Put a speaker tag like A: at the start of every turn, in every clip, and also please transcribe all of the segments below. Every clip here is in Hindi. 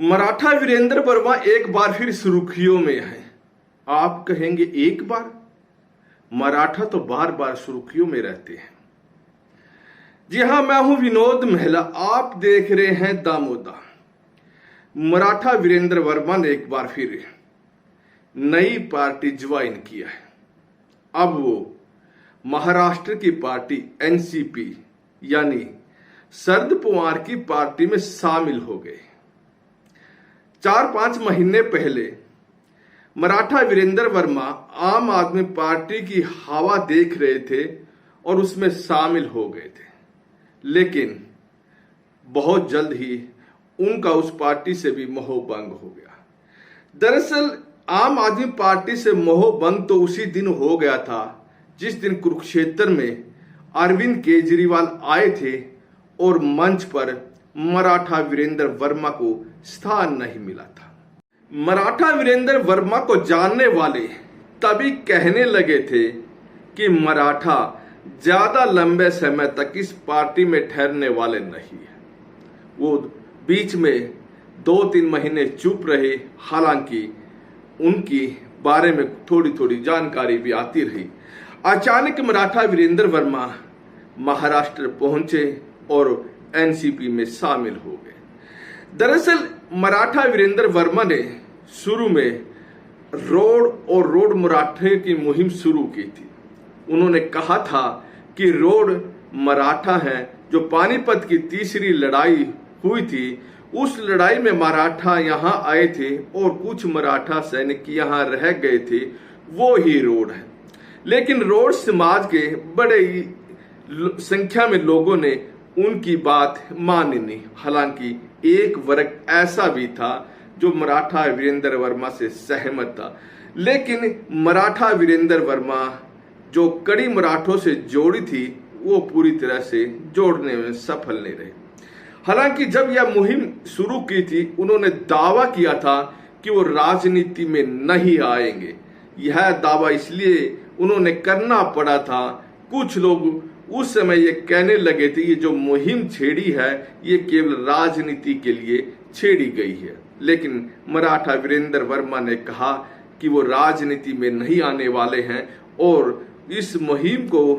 A: मराठा वीरेंद्र वर्मा एक बार फिर सुर्खियों में है। आप कहेंगे एक बार? मराठा तो बार बार सुर्खियों में रहते हैं। जी हां, मैं हूं विनोद महला, आप देख रहे हैं दामोदा। मराठा वीरेंद्र वर्मा ने एक बार फिर नई पार्टी ज्वाइन किया है। अब वो महाराष्ट्र की पार्टी एनसीपी यानी शरद पवार की पार्टी में शामिल हो गए। 4-5 महीने पहले मराठा वीरेंद्र वर्मा आम आदमी पार्टी की हवा देख रहे थे और उसमें शामिल हो गए थे, लेकिन बहुत जल्द ही उनका उस पार्टी से भी मोह भंग हो गया। दरअसल आम आदमी पार्टी से मोह भंग तो उसी दिन हो गया था जिस दिन कुरुक्षेत्र में अरविंद केजरीवाल आए थे और मंच पर मराठा वीरेंद्र वर्मा को स्थान नहीं मिला था। मराठा वीरेंद्र वर्मा को जानने वाले तभी कहने लगे थे कि मराठा ज्यादा लंबे समय तक इस पार्टी में ठहरने वाले नहीं है। वो बीच में 2-3 महीने चुप रहे, हालांकि उनकी बारे में थोड़ी थोड़ी जानकारी भी आती रही। अचानक मराठा वीरेंद्र वर्मा महाराष्ट्र पहुंचे और एनसीपी में शामिल हो गए। दरअसल मराठा वीरेंद्र वर्मा ने शुरू में रोड मराठे की मुहिम शुरू की थी। उन्होंने कहा था कि रोड मराठा है। जो पानीपत की तीसरी लड़ाई हुई थी, उस लड़ाई में मराठा यहां आए थे और कुछ मराठा सैनिक यहां रह गए थे, वो ही रोड है। लेकिन रोड समाज के बड़े संख्या में लोगों ने उनकी बात मानी नहीं। हालांकि एक वर्ग ऐसा भी था जो मराठा वीरेंद्र वर्मा से सहमत था, लेकिन मराठा वीरेंद्र वर्मा जो कड़ी मराठों से जोड़ी थी, वो पूरी तरह से जोड़ने में सफल नहीं रहे। हालांकि जब यह मुहिम शुरू की थी, उन्होंने दावा किया था कि वो राजनीति में नहीं आएंगे। यह दावा इसलिए उन्होंने करना पड़ा था, कुछ लोग उस समय ये कहने लगे थे ये जो मुहिम छेड़ी है ये केवल राजनीति के लिए छेड़ी गई है। लेकिन मराठा वीरेंद्र वर्मा ने कहा कि वो राजनीति में नहीं आने वाले हैं और इस मुहिम को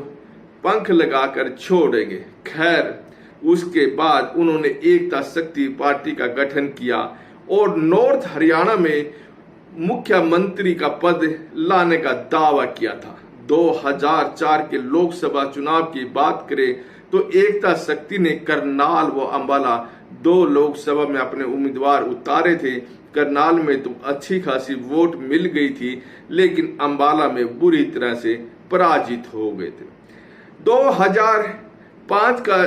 A: पंख लगाकर छोड़ेंगे। खैर, उसके बाद उन्होंने एकता शक्ति पार्टी का गठन किया और नॉर्थ हरियाणा में मुख्यमंत्री का पद लाने का दावा किया था। 2004 के लोकसभा चुनाव की बात करें तो एकता शक्ति ने करनाल व अंबाला 2 लोकसभा में अपने उम्मीदवार उतारे थे। करनाल में तो अच्छी खासी वोट मिल गई थी, लेकिन अंबाला में बुरी तरह से पराजित हो गए थे। 2005 का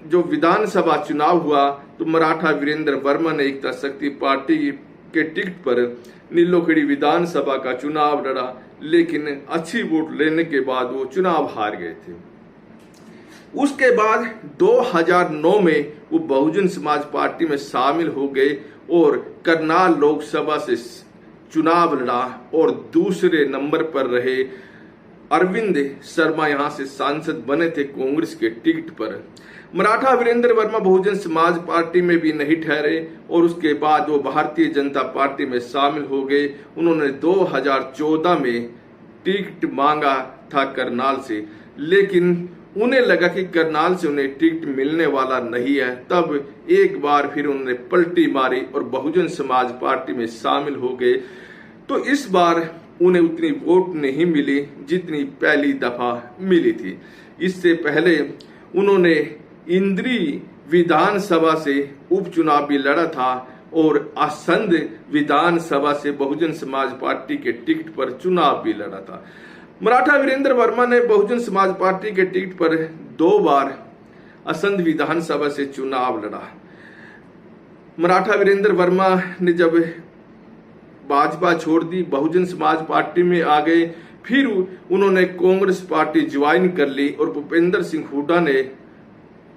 A: जो विधानसभा चुनाव हुआ तो मराठा वीरेंद्र वर्मा ने एकता शक्ति पार्टी के टिकट पर नीलोखेड़ी विधानसभा का चुनाव लड़ा, लेकिन अच्छी वोट लेने के बाद वो चुनाव हार गए थे। उसके बाद 2009 में वो बहुजन समाज पार्टी में शामिल हो गए और करनाल लोकसभा से चुनाव लड़ा और दूसरे नंबर पर रहे। अरविंद शर्मा यहां से सांसद बने थे कांग्रेस के टिकट पर। मराठा वीरेंद्र वर्मा बहुजन समाज पार्टी में भी नहीं ठहरे और उसके बाद वो भारतीय जनता पार्टी में शामिल हो गए। उन्होंने 2014 में टिकट मांगा था करनाल से, लेकिन उन्हें लगा कि करनाल से उन्हें टिकट मिलने वाला नहीं है। तब एक बार फिर उन्होंने पलटी मारी और बहुजन समाज पार्टी में शामिल हो गए। तो इस बार उन्हें उतनी वोट नहीं मिली जितनी पहली दफा मिली थी। इससे पहले उन्होंने इंद्री विधानसभा से उपचुनाव भी लड़ा था और असंध विधानसभा से बहुजन समाज पार्टी के टिकट पर चुनाव भी लड़ा था। मराठा वीरेंद्र वर्मा ने बहुजन समाज पार्टी के टिकट पर 2 बार असंध विधानसभा से चुनाव लड़ा। मराठा वीरेंद्र वर्मा ने जब भाजपा छोड़ दी, बहुजन समाज पार्टी में आ गए, फिर उन्होंने कांग्रेस पार्टी ज्वाइन कर ली और भूपेंद्र सिंह हुड्डा ने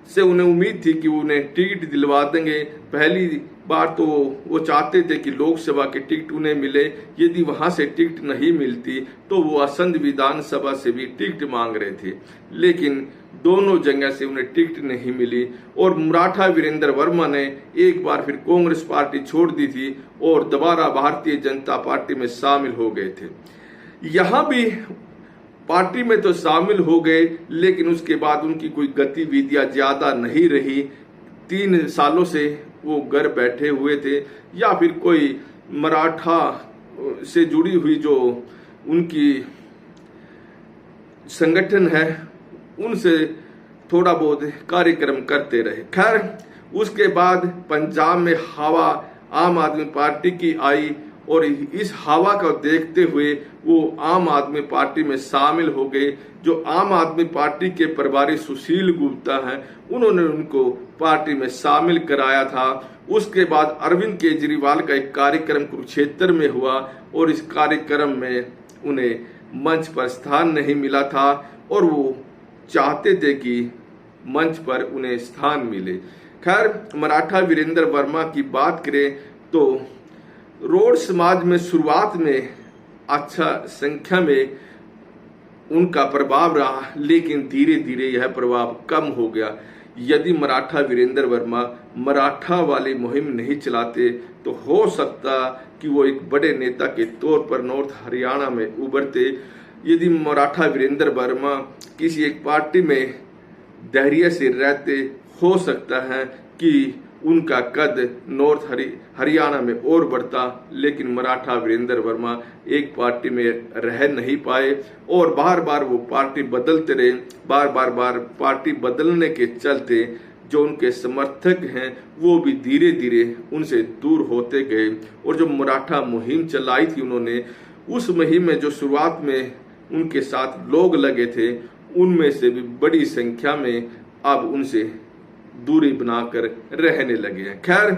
A: से उन्हें उम्मीद थी कि उन्हें टिकट दिलवा देंगे। पहली बार तो वो चाहते थे कि लोकसभा की टिकट उन्हें मिले, यदि वहां से टिकट नहीं मिलती तो वो असंध विधानसभा से भी टिकट मांग रहे थे, लेकिन दोनों जगह से उन्हें टिकट नहीं मिली और मराठा वीरेंद्र वर्मा ने एक बार फिर कांग्रेस पार्टी छोड़ दी थी और दोबारा भारतीय जनता पार्टी में शामिल हो गए थे। यहां भी पार्टी में तो शामिल हो गए, लेकिन उसके बाद उनकी कोई गतिविधियां ज्यादा नहीं रही। 3 सालों से वो घर बैठे हुए थे, या फिर कोई मराठा से जुड़ी हुई जो उनकी संगठन है उनसे थोड़ा बहुत कार्यक्रम करते रहे। खैर, उसके बाद पंजाब में हवा आम आदमी पार्टी की आई और इस हवा को देखते हुए वो आम आदमी पार्टी में शामिल हो गए। जो आम आदमी पार्टी के प्रभारी सुशील गुप्ता हैं, उन्होंने उनको पार्टी में शामिल कराया था। उसके बाद अरविंद केजरीवाल का एक कार्यक्रम कुरुक्षेत्र में हुआ और इस कार्यक्रम में उन्हें मंच पर स्थान नहीं मिला था और वो चाहते थे कि मंच पर उन्हें स्थान मिले। खैर, मराठा वीरेंद्र वर्मा की बात करें तो रोड समाज में शुरुआत में अच्छा संख्या में उनका प्रभाव रहा, लेकिन धीरे धीरे यह प्रभाव कम हो गया। यदि मराठा वीरेंद्र वर्मा मराठा वाली मुहिम नहीं चलाते तो हो सकता कि वो एक बड़े नेता के तौर पर नॉर्थ हरियाणा में उभरते। यदि मराठा वीरेंद्र वर्मा किसी एक पार्टी में धैर्य से रहते, हो सकता है कि उनका कद नॉर्थ हरियाणा में और बढ़ता, लेकिन मराठा वीरेंद्र वर्मा एक पार्टी में रह नहीं पाए और बार बार वो पार्टी बदलते रहे। बार बार पार्टी बदलने के चलते जो उनके समर्थक हैं वो भी धीरे धीरे उनसे दूर होते गए और जो मराठा मुहिम चलाई थी उन्होंने, उस मुहिम में जो शुरुआत में उनके साथ लोग लगे थे उनमें से भी बड़ी संख्या में अब उनसे दूरी बनाकर रहने लगे हैं। खैर,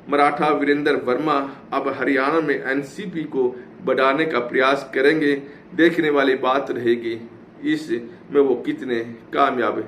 A: मराठा वीरेंद्र वर्मा अब हरियाणा में एनसीपी को बढ़ाने का प्रयास करेंगे। देखने वाली बात रहेगी इसमें वो कितने कामयाब